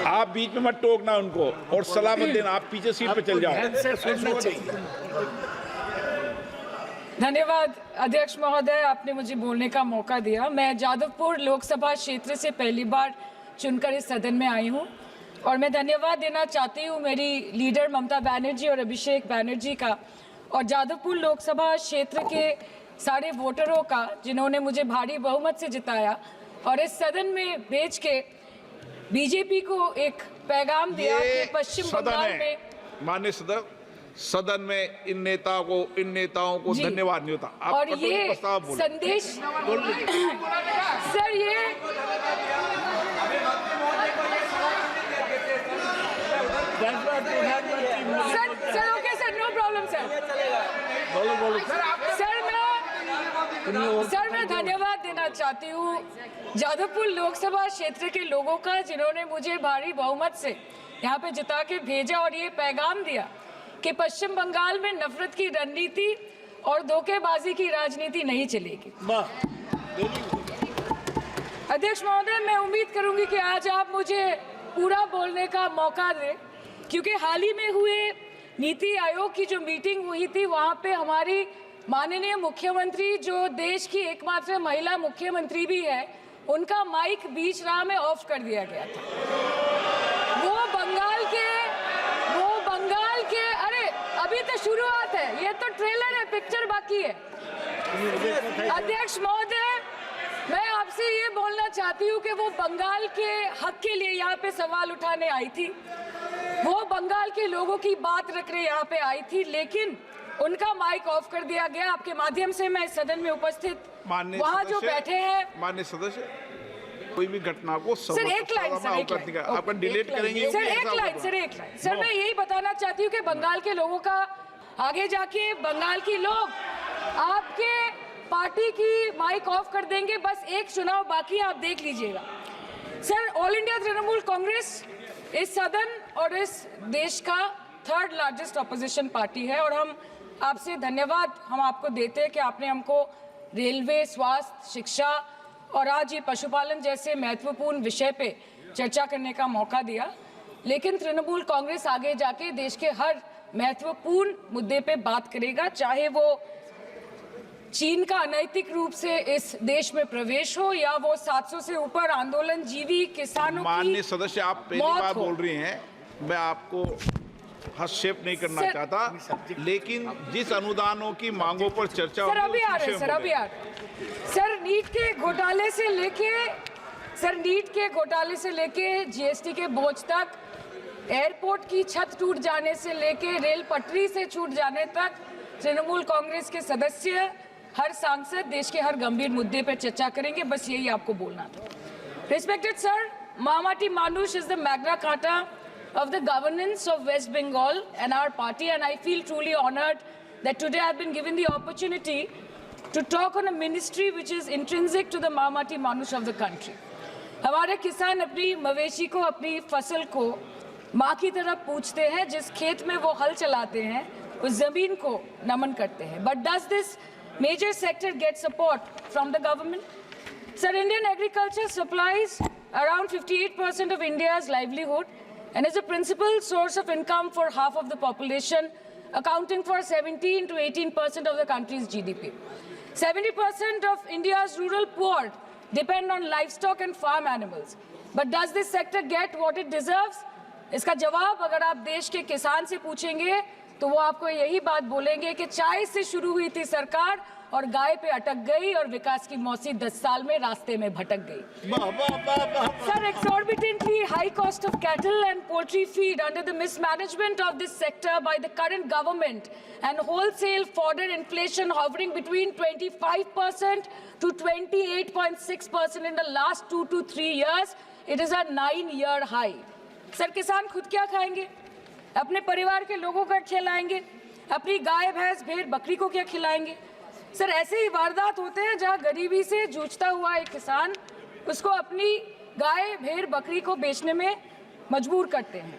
आप बीच में मत टोकना उनको और सलाह मत देना, आप पीछे सीट पे चल जाओ। धन्यवाद अध्यक्ष महोदय, आपने मुझे बोलने का मौका दिया। मैं जादवपुर लोकसभा क्षेत्र से पहली बार चुनकर इस सदन में आई हूं और मैं धन्यवाद देना चाहती हूं मेरी लीडर ममता बनर्जी और अभिषेक बनर्जी का और जादवपुर लोकसभा क्षेत्र के सारे वोटरों का जिन्होंने मुझे भारी बहुमत से जिताया और इस सदन में भेज के बीजेपी को एक पैगाम दिया कि पश्चिम बंगाल में माननीय सदन में इन नेताओं को धन्यवाद नहीं होता। आप और ये संदेश सर ये sir okay sir, no problem sir. Sir मैं धन्यवाद देना चाहती हूँ जादवपुर लोकसभा क्षेत्र के लोगों का जिन्होंने मुझे भारी बहुमत से यहाँ पे जिता के भेजा और ये पैगाम दिया कि पश्चिम बंगाल में नफरत की रणनीति और धोखेबाजी की राजनीति नहीं चलेगी। अध्यक्ष महोदय, मैं उम्मीद करूंगी कि आज आप मुझे पूरा बोलने का मौका दें, क्योंकि हाल ही में हुए नीति आयोग की जो मीटिंग हुई थी वहां पे हमारी माननीय मुख्यमंत्री जो देश की एकमात्र महिला मुख्यमंत्री भी है, उनका माइक बीच राह में ऑफ कर दिया गया था। वो बंगाल के अरे अभी तो शुरुआत है, ये तो ट्रेलर है, पिक्चर बाकी है। अध्यक्ष महोदय, मैं आपसे ये बोलना चाहती हूँ कि वो बंगाल के हक के लिए यहाँ पे सवाल उठाने आई थी, वो बंगाल के लोगों की बात रखने यहाँ पे आई थी, लेकिन उनका माइक ऑफ कर दिया गया। आपके माध्यम से मैं इस सदन में उपस्थित वहाँ जो बैठे हैं माननीय सदस्य, कोई भी घटना को सर एक लाइन आपका डिलीट करेंगे सर, एक लाइन सर, मैं यही बताना चाहती हूँ कि बंगाल के लोगों का आगे जाके बंगाल के लोग आपके पार्टी की माइक ऑफ कर देंगे। बस एक चुनाव बाकी, आप देख लीजिएगा। Sir, all India Trinamool Congress इस सदन और इस देश का थर्ड लार्जेस्ट ऑपोजिशन पार्टी है और हम आपसे धन्यवाद हम आपको देते हैं कि आपने हमको रेलवे, स्वास्थ्य, शिक्षा और आज ये पशुपालन जैसे महत्वपूर्ण विषय पे चर्चा करने का मौका दिया। लेकिन तृणमूल कांग्रेस आगे जाके देश के हर महत्वपूर्ण मुद्दे पे बात करेगा, चाहे वो चीन का अनैतिक रूप से इस देश में प्रवेश हो या वो 700 से ऊपर आंदोलन जीवी किसानों की। माननीय सदस्य, आप पहली बार बोल रही हैं, मैं आपको हस्तक्षेप नहीं करना चाहता, लेकिन जिस अनुदानों की मांगों पर चर्चा सर अभी आ रहे हैं, सर नीट के घोटाले से लेके जीएसटी के बोझ तक, एयरपोर्ट की छत टूट जाने से लेके रेल पटरी से छूट जाने तक तृणमूल कांग्रेस के सदस्य, हर सांसद देश के हर गंभीर मुद्दे पर चर्चा करेंगे। बस यही आपको बोलना था। Respected sir, Mahamati Manush is the Magna Carta of the governance of West Bengal and our party, and I feel truly honored that today I've been given the opportunity to talk on a ministry which is intrinsic to the Mahamati Manush of the country. हमारे किसान अपनी मवेशी को, अपनी फसल को माँ की तरह पूछते हैं, जिस खेत में वो हल चलाते हैं उस जमीन को नमन करते हैं। But does this major sector get support from the government? Sir, Indian agriculture supplies around 58% of India's livelihood and is a principal source of income for half of the population, accounting for 17 to 18% of the country's GDP. 70% of India's rural poor depend on livestock and farm animals. But does this sector get what it deserves? इसका जवाब अगर आप देश के किसान से पूछेंगे तो वो आपको यही बात बोलेंगे कि चाय से शुरू हुई थी सरकार और गाय पे अटक गई और विकास की मौसी 10 साल में रास्ते में भटक गई। Sir, exorbitantly high cost of cattle and poultry feed under the mismanagement of this sector by the current government and wholesale fodder inflation hovering between 25% to 28.6% in the last 2 to 3 years, it is a 9-year high. Sir, किसान खुद क्या खाएंगे? अपने परिवार के लोगों का खिलाएंगे? अपनी गाय, भैंस, भेड़, बकरी को क्या खिलाएंगे? सर, ऐसे ही वारदात होते हैं जहां गरीबी से जूझता हुआ एक किसान उसको अपनी गाय, भेड़, बकरी को बेचने में मजबूर करते हैं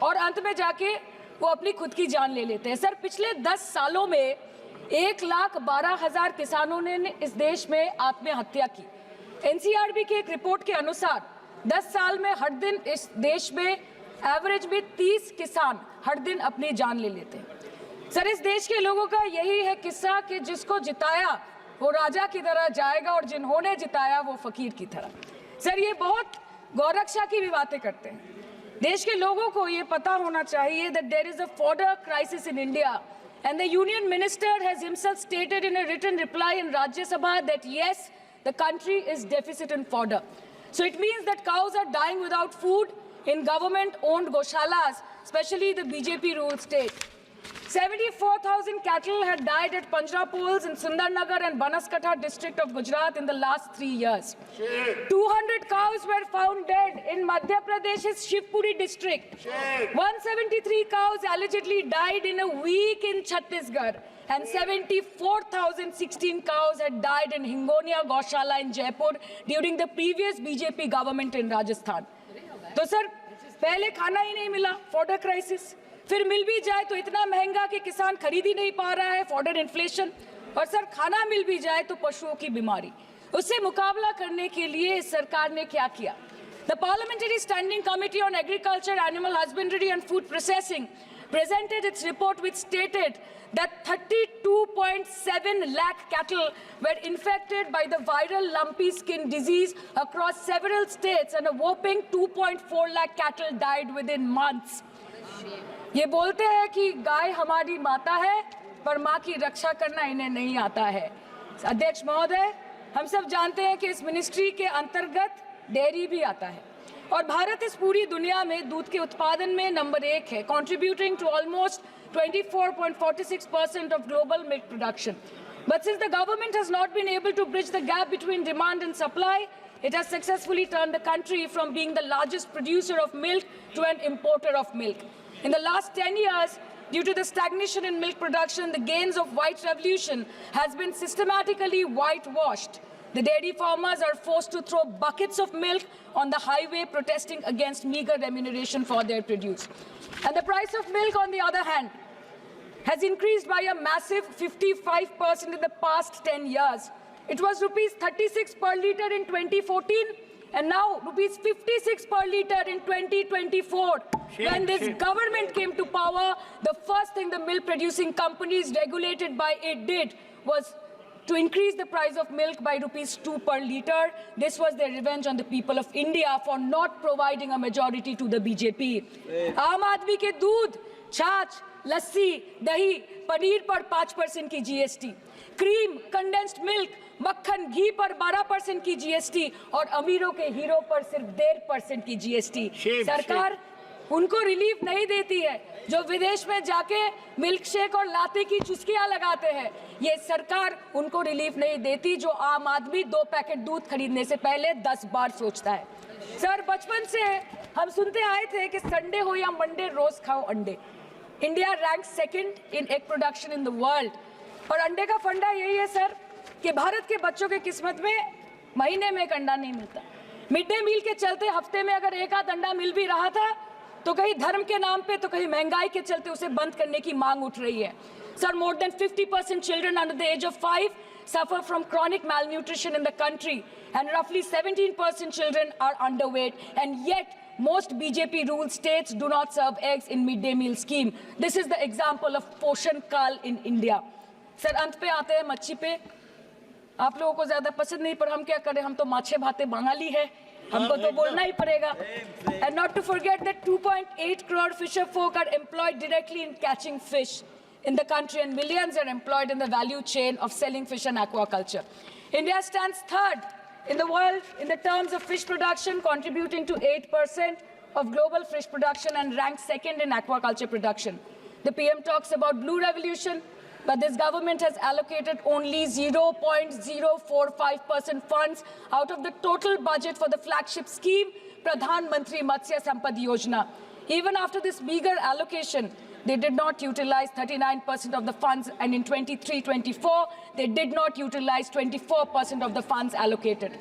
और अंत में जाके वो अपनी खुद की जान ले लेते हैं। सर, पिछले 10 सालों में 1,12,000 किसानों ने इस देश में आत्महत्या की। एनसीआरबी की एक रिपोर्ट के अनुसार 10 साल में हर दिन इस देश में एवरेज में 30 किसान हर दिन अपनी जान ले लेते हैं। सर, इस देश के लोगों का यही है किस्सा कि जिसको जिताया वो राजा की तरह जाएगा और जिन्होंने जिताया वो फकीर की तरह। सर, ये बहुत गौरक्षा की भी बातें करते हैं। देश के लोगों को ये पता होना चाहिए that there is a fodder crisis in India, and the union minister has himself stated in a written reply in Rajya Sabha that yes, the country is deficit in fodder. So it means that cows are dying without food in government-owned goshalas, especially the BJP-ruled state. 74,000 cattle had died at Panjrapols in Sundarnagar and Banaskantha district of Gujarat in the last 3 years. 200 cows were found dead in Madhya Pradesh's Shivpuri district. 173 cows allegedly died in a week in Chhattisgarh. And 74,016 cows had died in Hingonia Goshala in Jaipur during the previous BJP government in Rajasthan. तो sir, पहले खाना ही नहीं मिला, fodder crisis, फिर मिल भी जाए तो इतना महंगा कि किसान खरीद ही नहीं पा रहा है, फॉडर इन्फ्लेशन, और सर खाना मिल भी जाए तो पशुओं की बीमारी। उससे मुकाबला करने के लिए सरकार ने क्या किया? The Parliamentary Standing Committee on Agriculture, Animal Husbandry and Food Processing presented its report which stated that 32.7 lakh cattle were infected by the viral lumpy skin disease across several states and a whopping 2.4 lakh cattle died within months. ये बोलते हैं कि गाय हमारी माता है पर माँ की रक्षा करना इन्हें नहीं आता है। अध्यक्ष महोदय, हम सब जानते हैं कि इस मिनिस्ट्री के अंतर्गत डेयरी भी आता है और भारत इस पूरी दुनिया में दूध के उत्पादन में नंबर 1 है, contributing to almost 24.46% of global milk production. But since the government has not been able to bridge the gap between demand and supply, it has successfully turned the country from being the largest producer of milk to an importer of milk. In the last 10 years, due to the stagnation in milk production, the gains of white revolution has been systematically whitewashed. The dairy farmers are forced to throw buckets of milk on the highway protesting against meager remuneration for their produce. And the price of milk, on the other hand, has increased by a massive 55% in the past 10 years. It was rupees 36 per litre in 2014 and now rupees 56 per litre in 2024. When this government came to power, the first thing the milk producing companies regulated by it did was to increase the price of milk by rupees 2 per litre. This was their revenge on the people of India for not providing a majority to the BJP. आम आदमी के दूध, छाछ, लस्सी, दही, पनीर पर 5% की GST, cream, condensed milk, मक्खन, घी पर 12% की GST और अमीरों के हीरो पर सिर्फ 1.5% की GST। सरकार उनको रिलीफ नहीं देती है जो विदेश में जाके मिल्क शेक और लाते की चुस्कियां लगाते हैं। ये सरकार उनको रिलीफ नहीं देती जो आम आदमी 2 पैकेट दूध खरीदने से पहले 10 बार सोचता है। सर, बचपन से हम सुनते आए थे कि संडे हो या मंडे रोज खाओ अंडे। India rank 2nd in egg production in the world और अंडे का फंडा यही है सर कि भारत के बच्चों की किस्मत में महीने में एक अंडा नहीं मिलता। मिड डे मील के चलते हफ्ते में अगर एक आध अंडा मिल भी रहा था तो कहीं धर्म के नाम पे तो कहीं महंगाई के चलते उसे बंद करने की मांग उठ रही है। Sir, more than 50% children under the age of 5 suffer from chronic malnutrition in the country and roughly 17% children are underweight, and yet most BJP ruled states do not serve eggs in midday meal scheme. This is the example of Poshan Kal in India. Sir, अंत पे आते हैं मच्छी पे। आप लोगों को ज्यादा पसंद नहीं पर हम क्या करें, हम तो माछे भाते बंगाली है, हमको तो बोलना ही पड़ेगा। And not to forget that 2.8 crore fisher folk are employed directly in catching fish in the country and millions are employed in the value chain of selling fish and aquaculture. India stands 3rd in the world in the terms of fish production, contributing to 8% of global fish production and ranks 2nd in aquaculture production. The PM talks about blue revolution, but this government has allocated only 0.045% funds out of the total budget for the flagship scheme, Pradhan Mantri Matsya Sampad Yojana. Even after this meager allocation, they did not utilize 39% of the funds, and in 23-24, they did not utilize 24% of the funds allocated.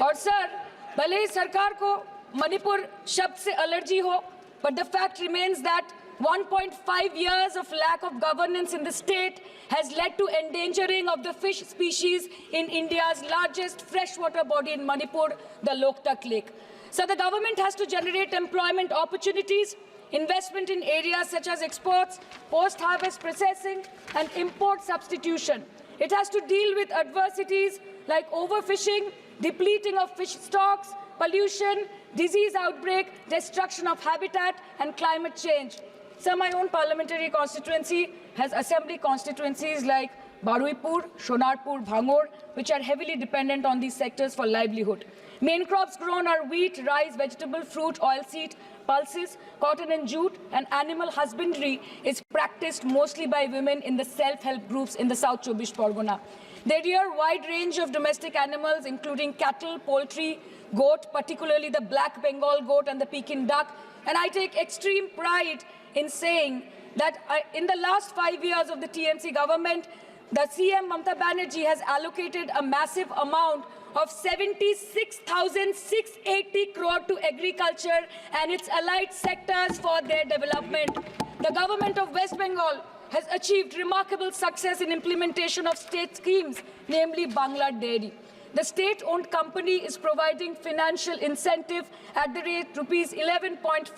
और sir, भले ही सरकार को मणिपुर शब्द से allergy हो, but the fact remains that 1.5 years of lack of governance in the state has led to endangering of the fish species in India's largest freshwater body in Manipur, the Loktak Lake. So the government has to generate employment opportunities, investment in areas such as exports, post-harvest processing, and import substitution. It has to deal with adversities like overfishing, depleting of fish stocks, pollution, disease outbreak, destruction of habitat, and climate change. So my own parliamentary constituency has assembly constituencies like Baruipur, Sonarpur, Bhangor, which are heavily dependent on these sectors for livelihood. Main crops grown are wheat, rice, vegetable, fruit, oilseed, pulses, cotton and jute, and animal husbandry is practiced mostly by women in the self-help groups in the South Chobbish Pargona. They rear a wide range of domestic animals, including cattle, poultry, goat, particularly the black Bengal goat and the Peking duck. And I take extreme pride in saying that in the last 5 years of the TMC government, the CM Mamata Banerjee has allocated a massive amount of 76,680 crore to agriculture and its allied sectors for their development. The government of West Bengal has achieved remarkable success in implementation of state schemes, namely Bangla Dairy. The state-owned company is providing financial incentive at the rate rupees 11.5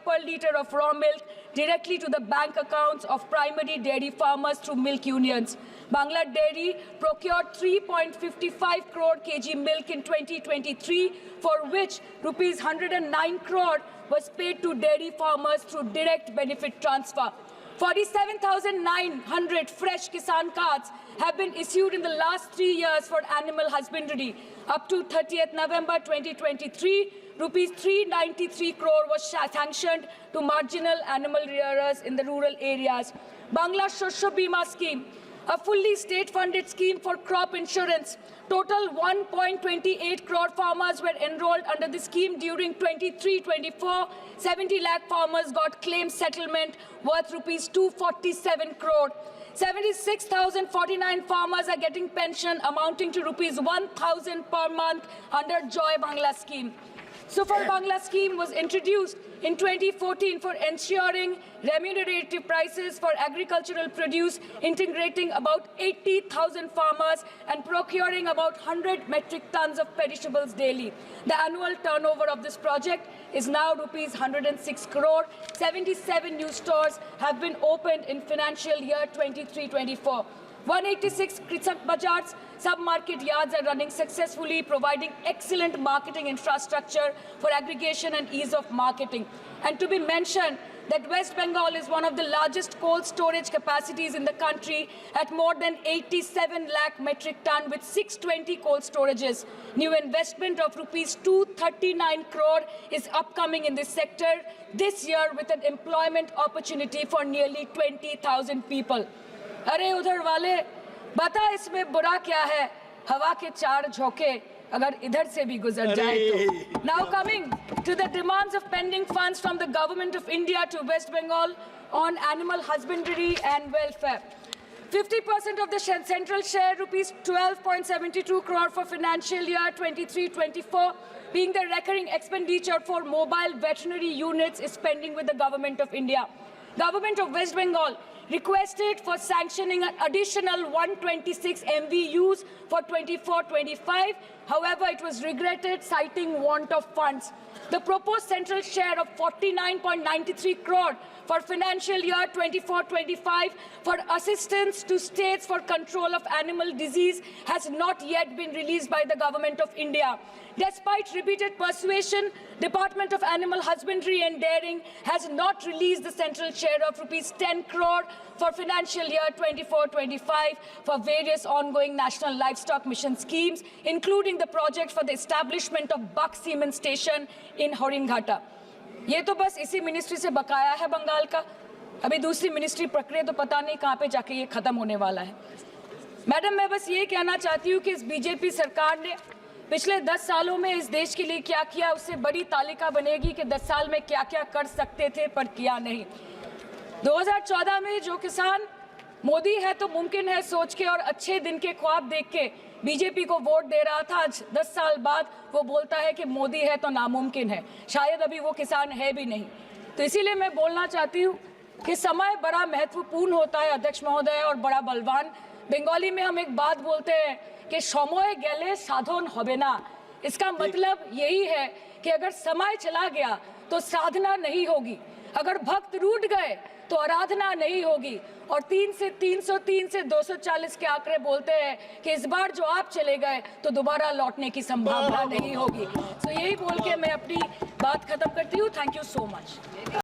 per litre of raw milk directly to the bank accounts of primary dairy farmers through milk unions. Bangla Dairy procured 3.55 crore kg milk in 2023, for which rupees 109 crore was paid to dairy farmers through direct benefit transfer. 47,900 fresh Kisan cards have been issued in the last 3 years for animal husbandry. Up to 30th November 2023, rupees 393 crore was sanctioned to marginal animal rearers in the rural areas. Bangla Shosho Bima scheme, a fully state-funded scheme for crop insurance. Total 1.28 crore farmers were enrolled under the scheme during 23-24. 70 lakh farmers got claim settlement worth rupees 247 crore. 76,049 farmers are getting pension amounting to rupees 1,000 per month under Joy Bangla scheme. Super Bangla scheme was introduced in 2014 for ensuring remunerative prices for agricultural produce, integrating about 80,000 farmers and procuring about 100 metric tons of perishables daily. The annual turnover of this project is now rupees 106 crore. 77 new stores have been opened in financial year 23-24. 186 Krisak Bazars sub-market yards are running successfully, providing excellent marketing infrastructure for aggregation and ease of marketing. And to be mentioned that West Bengal is one of the largest cold storage capacities in the country at more than 87 lakh metric ton with 620 cold storages. New investment of rupees 239 crore is upcoming in this sector this year with an employment opportunity for nearly 20,000 people. अरे उधर वाले बता इसमें बुरा क्या है हवा के चार झोंके अगर इधर से भी गुजर जाए तो. Now coming to the demands of pending funds from the Government of India to West Bengal on animal husbandry and welfare. 50% of the central share, rupees 12.72 crore for financial year 23-24, being the recurring expenditure for mobile veterinary units is pending with the Government of India. Government of West Bengal requested for sanctioning an additional 126 MVUs for 24-25. However, it was regretted, citing want of funds. The proposed central share of 49.93 crore for financial year 24-25 for assistance to states for control of animal disease has not yet been released by the Government of India. Despite repeated persuasion, Department of Animal Husbandry and Dairying has not released the central share of rupees 10 crore for financial year 24-25 for various ongoing national livestock mission schemes, including the project for the establishment of Buck Semen Station in Horinghata. ये तो बस इसी ministry से बकाया है बंगाल का. अभी दूसरी मिनिस्ट्री प्रक्रिया तो पता नहीं कहाँ पे जाके ये खत्म होने वाला है. मैडम, मैं बस ये कहना चाहती हूँ कि इस बीजेपी सरकार ने पिछले 10 सालों में इस देश के लिए क्या किया, उससे बड़ी तालिका बनेगी कि 10 साल में क्या क्या कर सकते थे पर किया नहीं. 2014 में जो किसान मोदी है तो मुमकिन है सोच के और अच्छे दिन के ख्वाब देख के बीजेपी को वोट दे रहा था, आज 10 साल बाद वो बोलता है कि मोदी है तो नामुमकिन है. शायद अभी वो किसान है भी नहीं. तो इसीलिए मैं बोलना चाहती हूँ कि समय बड़ा महत्वपूर्ण होता है अध्यक्ष महोदय और बड़ा बलवान. बंगाली में हम एक बात बोलते हैं कि समय गेले साधन होबे ना. इसका मतलब यही है कि अगर समय चला गया तो साधना नहीं होगी, अगर भक्त रूठ गए तो आराधना नहीं होगी। और 3 से 303 से 240 के आंकड़े बोलते हैं कि इस बार जो आप चले गए तो दोबारा लौटने की संभावना नहीं होगी। तो यही बोल के मैं अपनी बात खत्म करती हूँ। Thank you so much.